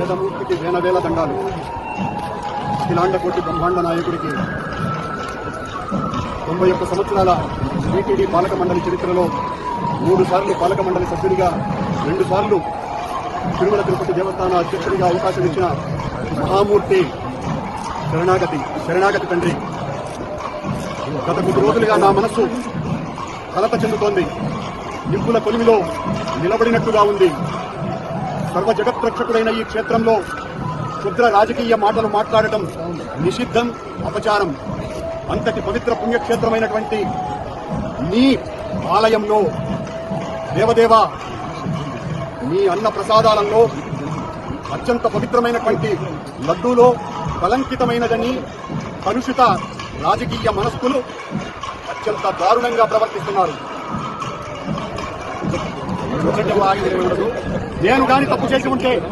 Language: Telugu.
వేదమూర్తికి వేల దండాలు. అఖిలాండ కోటి బ్రహ్మాండ నాయకుడికి 91 సంవత్సరాల టీటీడీ పాలక మండలి చరిత్రలో 3 సార్లు పాలక మండలి సభ్యుడిగా, 2 సార్లు తిరుమల తిరుపతి దేవస్థాన అధ్యక్షుడిగా అవకాశం ఇచ్చిన మహామూర్తి శరణాగతి తండ్రి. గత కొద్ది రోజులుగా నా మనస్సు కలత చెందుతోంది. నిప్పుల కొలిమిలో నిలబడినట్టుగా ఉంది. సర్వ జగత్రక్షకుడైన ఈ క్షేత్రంలో క్షుద్ర రాజకీయ మాటలు మాట్లాడటం నిషిద్ధం, అపచారం. అంతటి పవిత్ర పుణ్యక్షేత్రమైనటువంటి నీ ఆలయంలో దేవదేవ, నీ అన్న ప్రసాదాలలో అత్యంత పవిత్రమైనటువంటి లడ్డూలో కలంకితమైనదని కలుషిత రాజకీయ మనస్కులు అత్యంత దారుణంగా ప్రవర్తిస్తున్నారు. నేను కానీ తప్పు చేసి ఉంటే